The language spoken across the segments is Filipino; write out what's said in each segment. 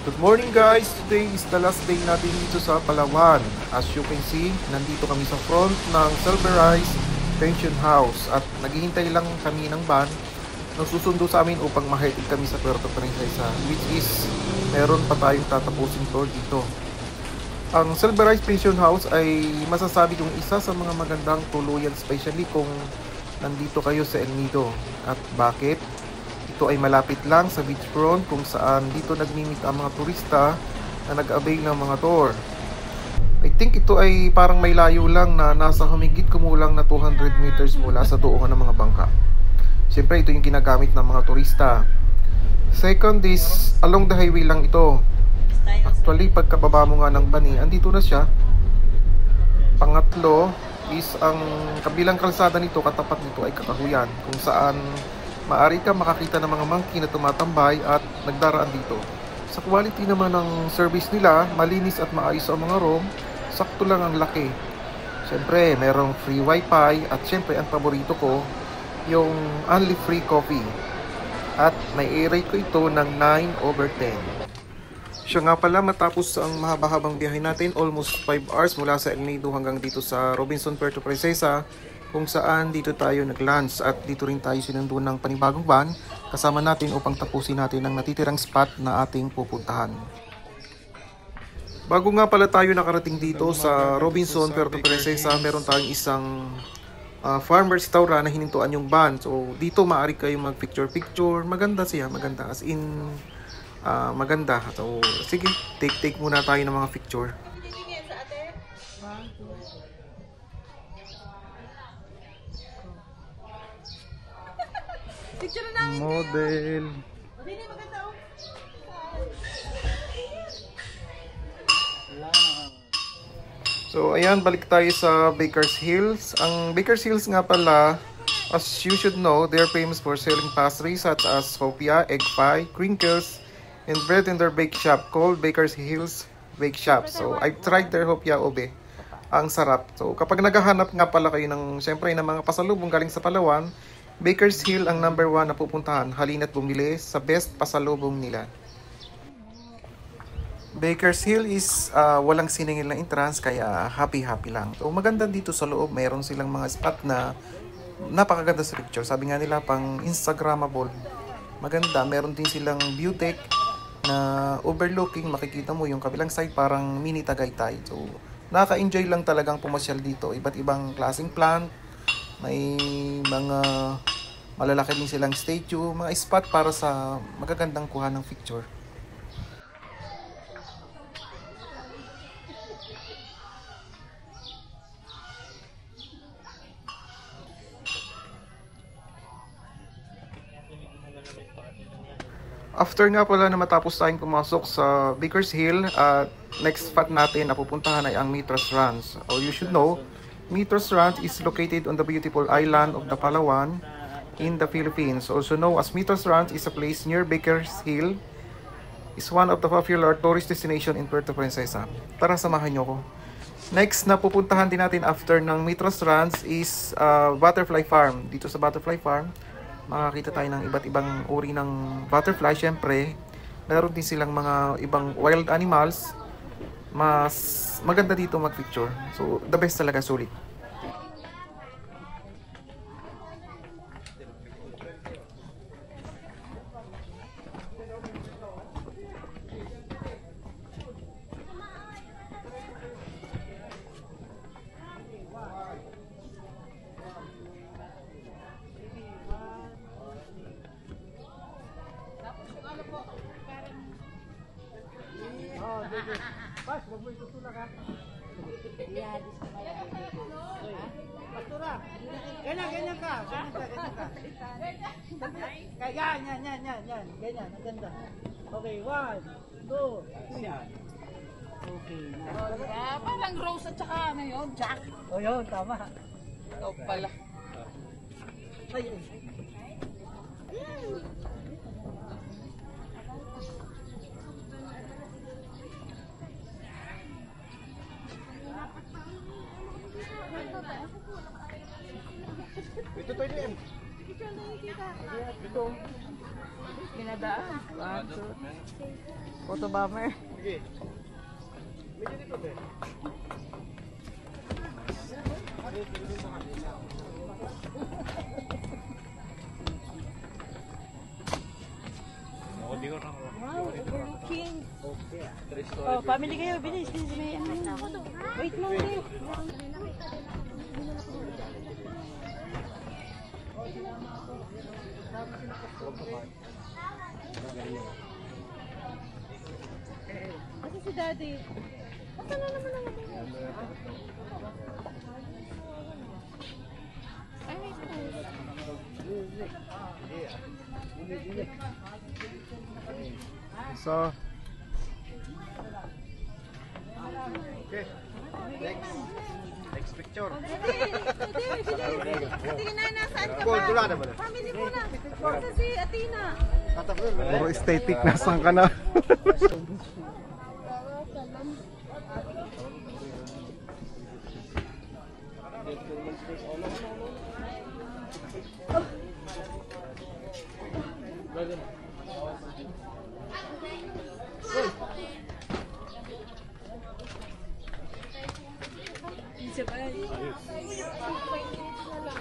Good morning guys! Today is the last day natin dito sa Palawan. As you can see, nandito kami sa front ng Silverize Pension House at naghihintay lang kami ng van na susundo sa amin upang mahatid kami sa Puerto Princesa, which is meron pa tayong tatapusing tour dito. Ang Silverize Pension House ay masasabi kong isa sa mga magandang tuluyan, especially kung nandito kayo sa El Nido. At bakit? Ito ay malapit lang sa beachfront kung saan dito nagmi-meet ang mga turista na nag-avail ng mga tour. I think ito ay parang may layo lang na nasa humigit kumulang na 200 meters mula sa tuungan ng mga bangka. Siyempre ito yung ginagamit ng mga turista. Second is, along the highway lang ito. Actually, pagkababa mo nga ng bani, andito na siya. Pangatlo is ang kabilang kalsada nito, katapat nito ay Kakahuyan, kung saan maaari ka makakita ng mga monkey na tumatambay at nagdaraan dito. Sa quality naman ng service nila, malinis at maayos ang mga room, sakto lang ang laki. Siyempre, merong free wifi at siyempre ang paborito ko, yung only free coffee. At may i-rate ko ito ng 9/10. Siya nga pala, matapos ang mahaba-habang biyahe natin, almost 5 hours mula sa El Nido hanggang dito sa Robinson, Puerto Princesa, kung saan dito tayo nag-lunch at dito rin tayo sinundo ng panibagong van kasama natin upang tapusin natin ang natitirang spot na ating pupuntahan. Bago nga pala tayo nakarating dito sa Robinson, Puerto Princesa, meron tayong isang farm restaurant na hinintuan yung van. So dito maaari kayo mag-picture-picture. Maganda siya, maganda. As in, maganda. So sige, take muna tayo ng mga picture. Model. So ayan, balik tayo sa Baker's Hills. Ang Baker's Hills nga pala, as you should know, they're famous for selling pastries such as hopia, egg pie, crinkles, and bread in their bake shop called Baker's Hills Bake Shop. So I've tried their hopia ube. Ang sarap. So kapag naghahanap nga pala kayo ng siyempre ng mga pasalubong galing sa Palawan, Baker's Hill ang number 1 na pupuntahan. Halina't bumili sa best pasalubong nila. Baker's Hill is walang siningil na entrance, kaya happy lang. So maganda dito sa loob, mayroon silang mga spot na napakaganda sa picture. Sabi nga nila pang Instagrammable. Maganda, meron din silang view deck na overlooking, makikita mo yung kabilang side parang mini Tagaytay. So nakaka-enjoy lang talagang pumasyal dito. Iba't ibang klaseng plant, may mga malalaki din silang statue, mga spot para sa magagandang kuha ng picture. After nga pala na matapos tayong pumasok sa Baker's Hill, next spot natin na pupuntahan ay ang Mitras Ranch. So you should know, Mitras Ranch is located on the beautiful island of the Palawan in the Philippines. Also known as Mitras Ranch is a place near Baker's Hill. Is one of the popular tourist destination in Puerto Princesa. Tara, samahan nyo ko. Next na pupuntahan din natin after ng Mitras Ranch is Butterfly Farm. Dito sa Butterfly Farm, makakita tayo ng iba't ibang uri ng butterfly. Syempre, meron din silang mga ibang wild animals. Mas maganda dito mag-picture. So, the best talaga, sulit. Pas, wag mo itutulak ha. Pastora, ganyan ka. Ganyan. Ganyan, maganda. Okay, 1, 2, 3. Okay. Parang Rose at saka ano yun, Jack. O yun, tama. Ikaw pala. Ay. Ito. Pinadaan. Photo bomber. Wow, overlooking. Oh, family kayo, bilis. May ano. Wait lang kayo. Kasi si daddy. Asa na naman ang Ay, may post. So, Athena, nasaan ka ba? Family muna. Kasi si Athena. puro aesthetic, nasan ka na?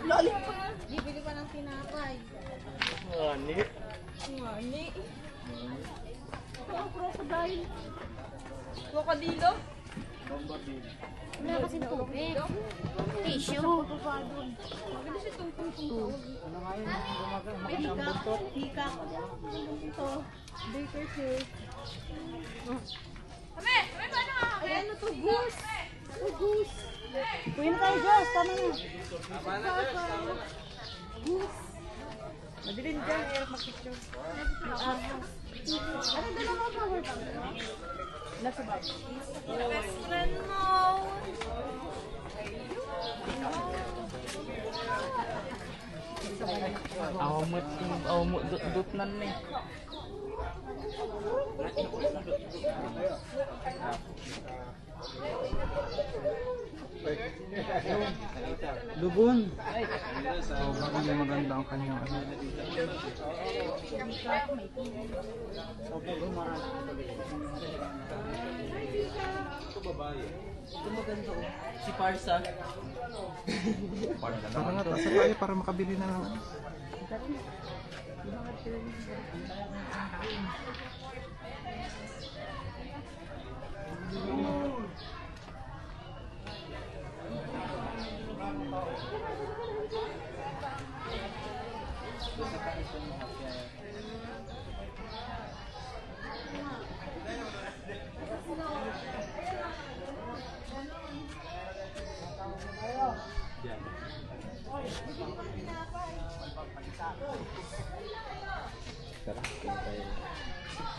Lollipop. Bibili pa ng tinapay. Ngani. Oh, crocodile. Krokodilo? Wala kasi tubig. Tissue. Magalis itong tungtong. May hika. Ito. Baker shake. Ay, ano to? Goose. Goose. Kuya na tayo, Diyos. Tama na. Goose. Madilim dyan. Hirap mag-picture. Ano dalawa power bank? Nasa bag. Best friend mo. Awamot dut nan nih. Lubon. Sobrang maganda ang kanyang ano. Si Parsa. Tara nga, tasa tayo para makabili na ng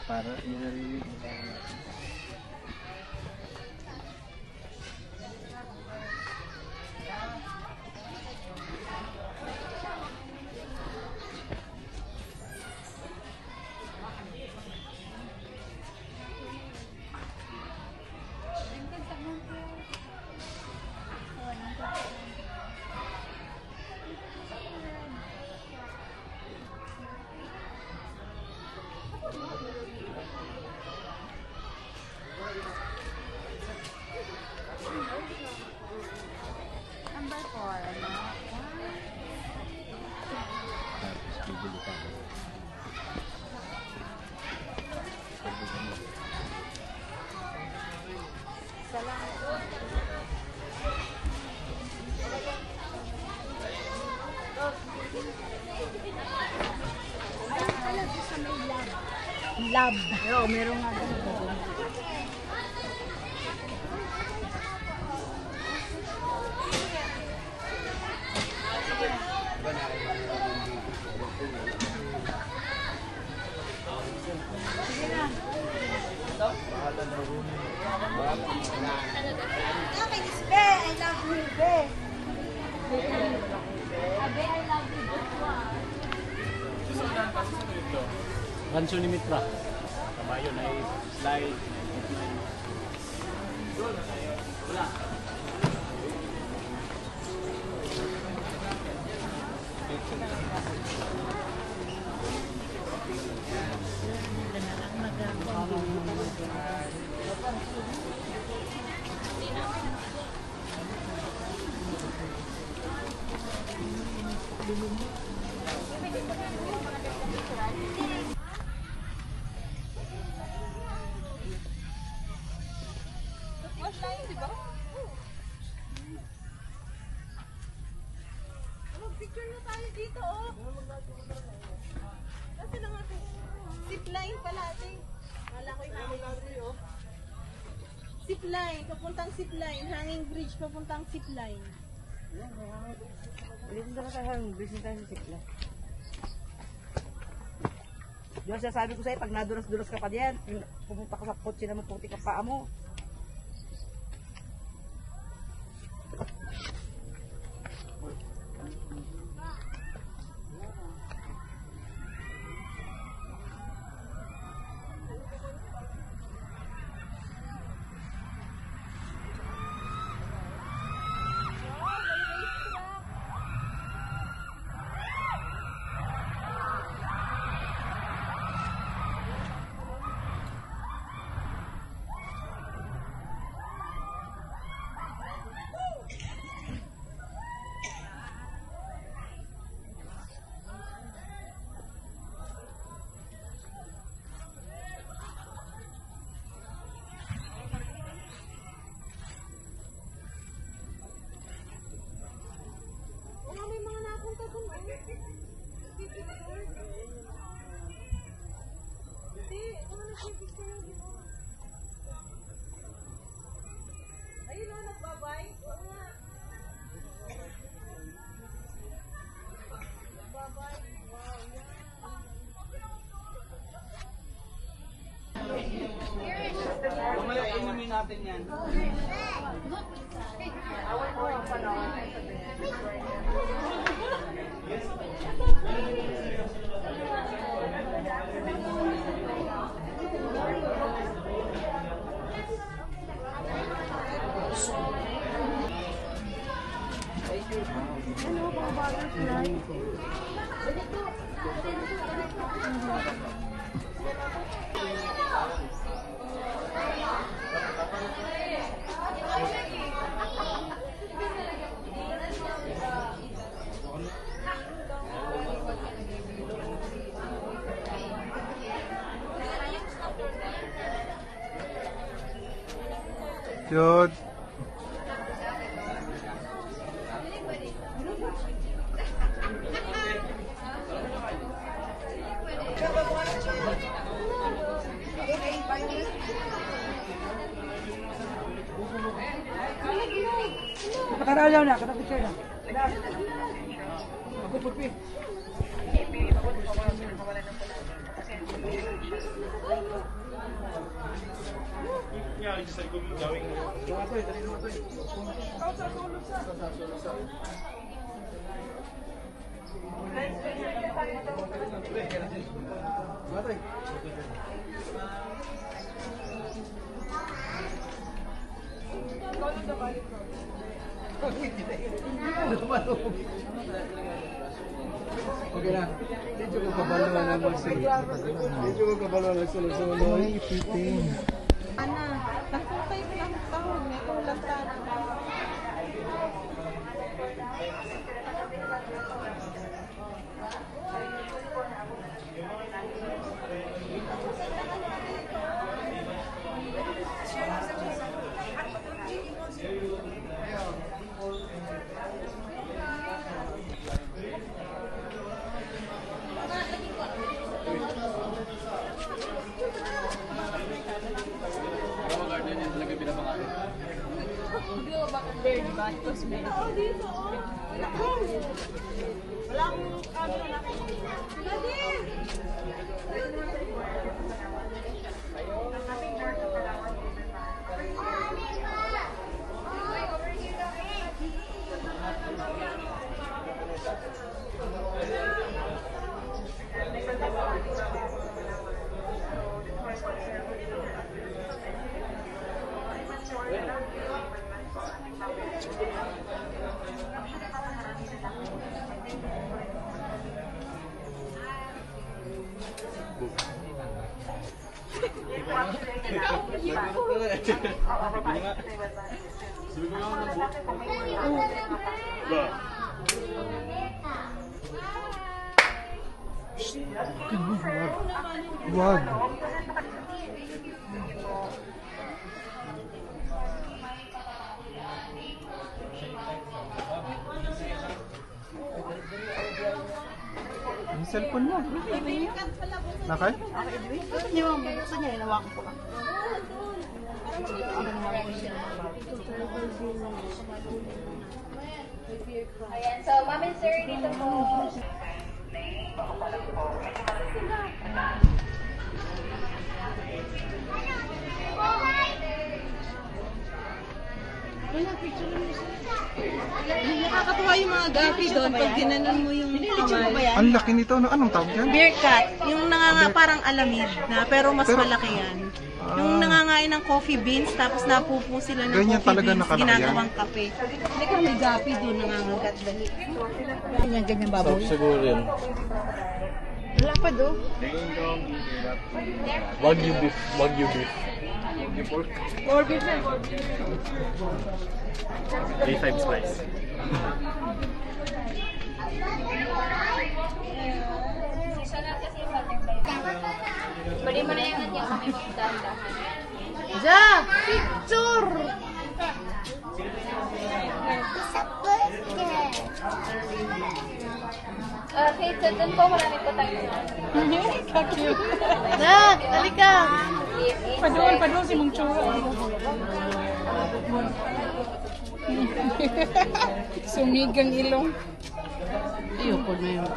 Para ini Number 4. Lab. Oo, meron nga dito. Okay, this Be. I love you, Be. Be, I love you, Be. Rancho ni Mitra. Kabayo na slide. Wash line, di ba? Ano, picture na tayo dito, oh. Kasi lang ate. Zip line pala ate. Wala ko yung oh. Zip line, papuntang zip line. Hanging bridge, papuntang zip line. Dito na tayo hanging bridge tayo sa sikla. Diyan siya sabi ko sa'yo, pag nadulas-dulas ka pa diyan, pupunta ka sa kotse na maputi ka paa mo. May mga napunta dun, oh. Hindi, mga nagpipicture na dito. Ayun na, nagbabay. Oo nga. Nagbabay. Wow, yan. Mamaya inumin natin yan. Yun. Nakaralaw na, katapicture na. Okay na. Medyo ko kabaluan ang magsulong. Medyo ko kabaluan ang magsulong. Ay, ipitin. Ana, nakukay ko lang taon. May kulang taon. Dito, oh. Wala akong camera na. Nadine! Wag. Yung cellphone mo. Nakay? Gusto niyo, hinawakan ko lang. Ayan, so ma'am and sir, dito po. Nakakatuwa yung mga gapi doon pag ginanon mo yung kamay. Ang laki nito. Anong tawag yan? Beer cat, yung parang alamid na pero mas malaki yan. Yung nangangain ng coffee beans tapos napupo sila ng Ganyan coffee talaga beans nakalaki ginagawang kape. Hindi ka may gapi doon nangangagat dali. Ganyan baboy. Siguro yun. Wala pa do. Wagyu beef. Wagyu beef. A5 spice. Bali mo na yung kanya kami magdadahan. Ja! Picture! Okay, so dun po marami po tayo. Nak, halika! Padul si Mong Chua. Sumigang ilong. Ayoko na yun.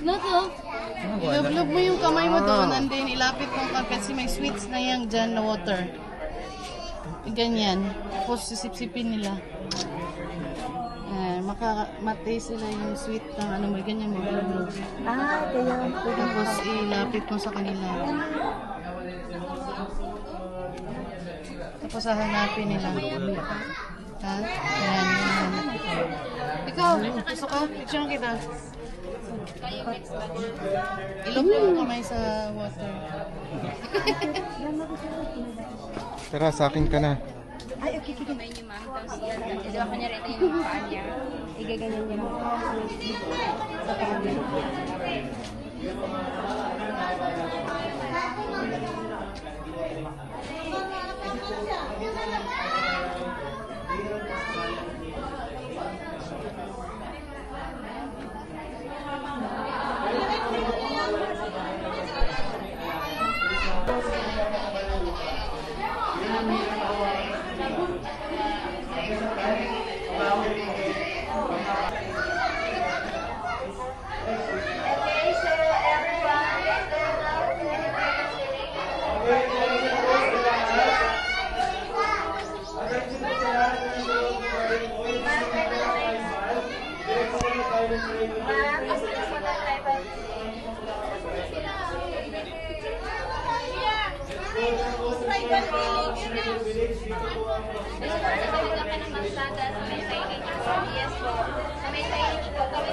Nako, ilublob mo yung kamay mo doon and then ilapit mo kasi may sweets na yan dyan na water. Ganyan. Tapos sisip-sipin nila. Makamatay sila yung sweet ng ano mo. Ganyan mo. Ilublob. Kaya Tapos ilapit mo sa kanila. Tapos hahanapin nila. Ha? Ayan, ayan. Ikaw, gusto ka? Picture kita. Ilog mo yung kamay sa water. Tara, sa akin ka na. Kamay niyo ma'am, tapos yan. Di ba kanya rin yung paa niya? igaganyan niya.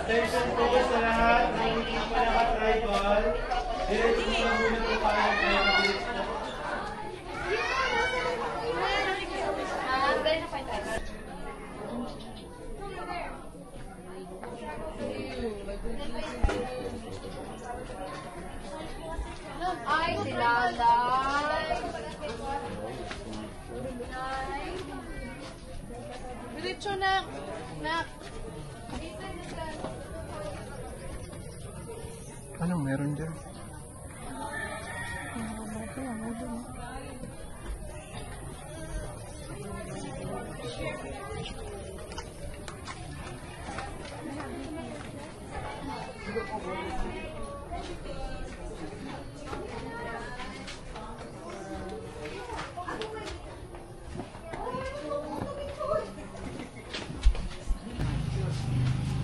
Attention po sa lahat na hindi pa naka-tribal. Diretso na muna po tayo ng Ay, si Lala. Diretso na. Nak. Anong meron dyan?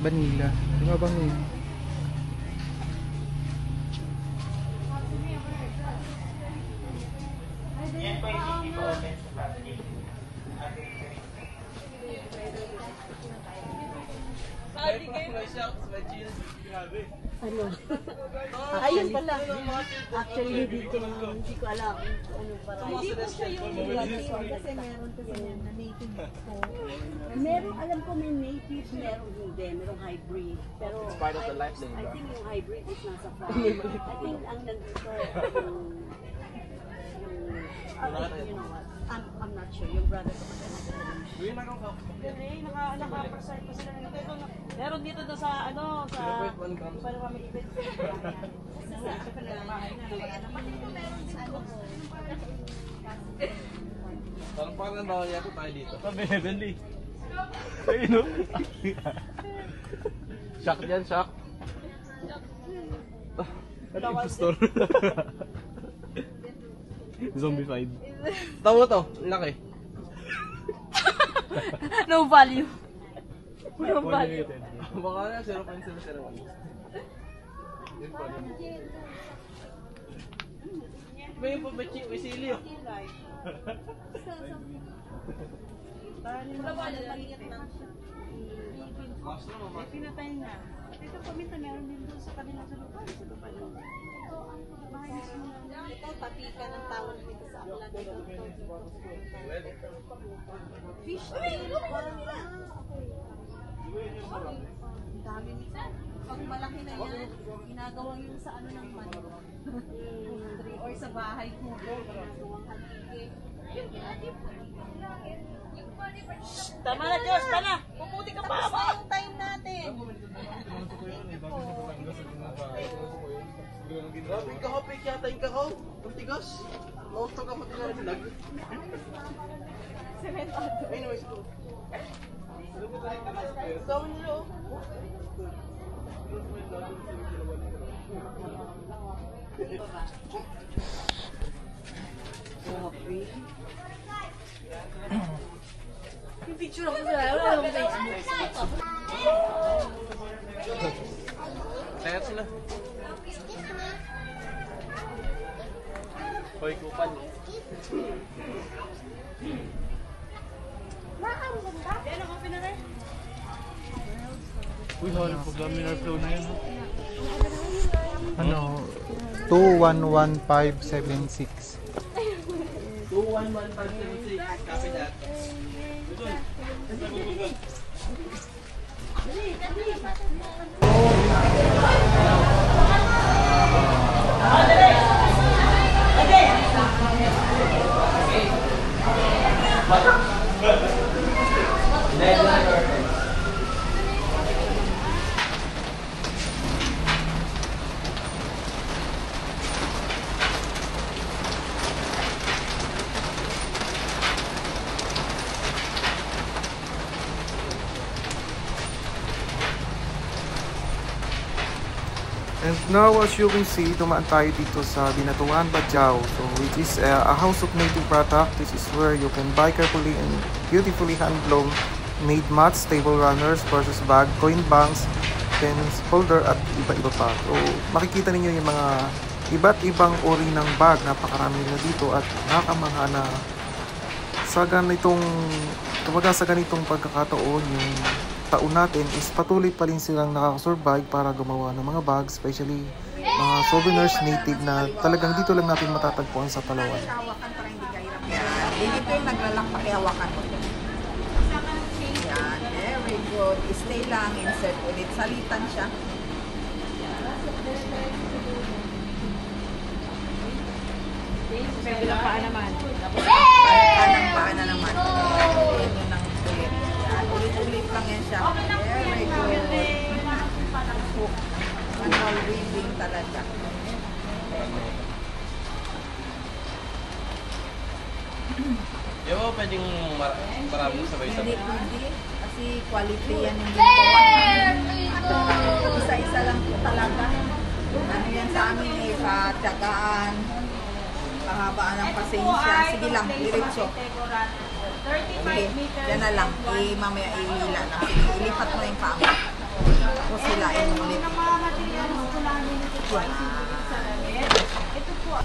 Vanilla. Di ba bang yun? Grabe. Ano? Ayun pala. Actually, hindi ko alam. Ano para. Hindi po siya yung native kasi meron kasi na native po. Meron, alam ko may native, meron hindi, merong hybrid. Pero it's part of the life I think yung hybrid is nasa farm. I think ang nandito you know what? I'm not sure. Yung brother ko naka-preserve pa sila ng ito. Meron dito sa ano, sa paano kami ibig. Parang bawal yata tayo dito. Sabi, Heavenly. Ayun no? Shock yan, shock. Ano impostor? Zombified. Tawa to, laki. No value. No value. Baka na 0.001. May yung pabaching, may sili oh. Wala ba lang mag-ingat lang siya. Pinatay na. Ito paminta meron din doon sa kanila sa lupa. Sa lupa doon. Ito, tapika ng tawag dito sa aklan. Fish tail. Ang dami nito. Pag malaki na yan, ginagawa yun sa ano ng manok. Or sa bahay ko. Ginagawang haligi. Tama na, Diyos! Tama na! Puputi ka pa! Tapos na yung time natin! Grabe yung kahop, eh, yata yung kahop. Ang tigas. Nauto ka pati na lag. Anyways, ito. Tawin nila oh. Yung picture ako sila, wala akong Facebook. Tayat sila. Hoy, kupal. Ano ka pinare? Uy, halang pag-laminar flow na yun. Ano, 211576. 21156. Copy that. And now, as you can see, dumaan tayo dito sa Binatuan, Bajau. So, which is a house of native product. This is where you can buy carefully and beautifully hand-blown made mats, table runners, versus bag, coin banks, pens, holder, at iba-iba pa. So, makikita ninyo yung mga iba't ibang uri ng bag. Napakarami na dito at nakakamangha na sa ganitong pagkakataon, yung taon natin is patuloy pa rin silang nakakasurvive para gumawa ng mga bags, especially mga souvenirs native na talagang dito lang natin matatagpuan sa Palawan. Hawakan para hindi ka hirap yan. Dito yung naglalak pakihawakan mo. Yan, very good. Stay lang, insert ulit. Salitan siya. Kabilang paa naman. Paa na naman. Yun yung nang ulit. Yan, ulit-ulit lang yan siya. Very good. Manual weaving talaga. Di ba pwedeng maraming sabay-sabay? Hindi. Kasi quality yan yung ginagawa. Isa-isa lang po talaga. Ano yan sa amin eh, patyagaan, kahabaan ng pasensya. Sige lang, diretso. Okay, yan na lang. Mamaya ihila lang. Sige, ilipat mo na yung paa mo. O sila, ulit. Ito po.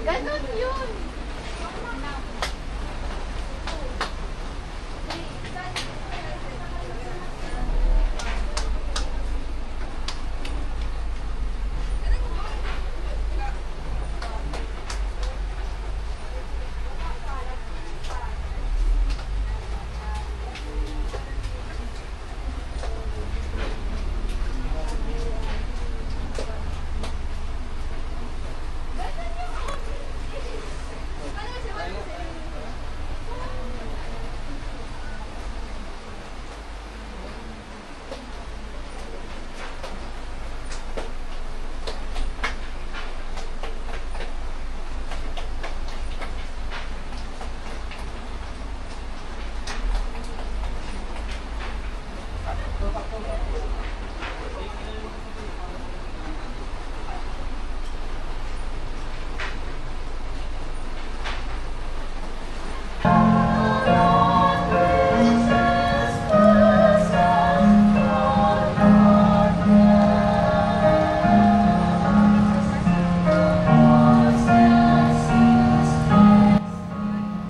Ganon yun.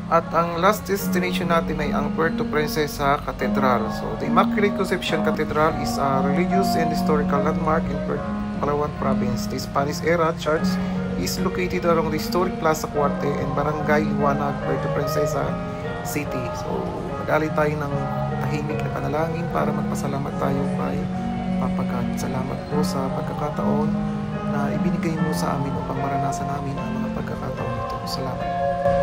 At ang last destination natin ay ang Puerto Princesa Cathedral. So, the Immaculate Conception Cathedral is a religious and historical landmark in Palawan Province. The Spanish-era church is located along the historic Plaza Cuarte and Barangay Liwanag, Puerto Princesa City. So, mag-alay tayo ng tahimik na panalangin para magpasalamat tayo kay Papa God. Salamat po sa pagkakataon na ibinigay mo sa amin upang maranasan namin ang mga pagkakataon ito. Salamat.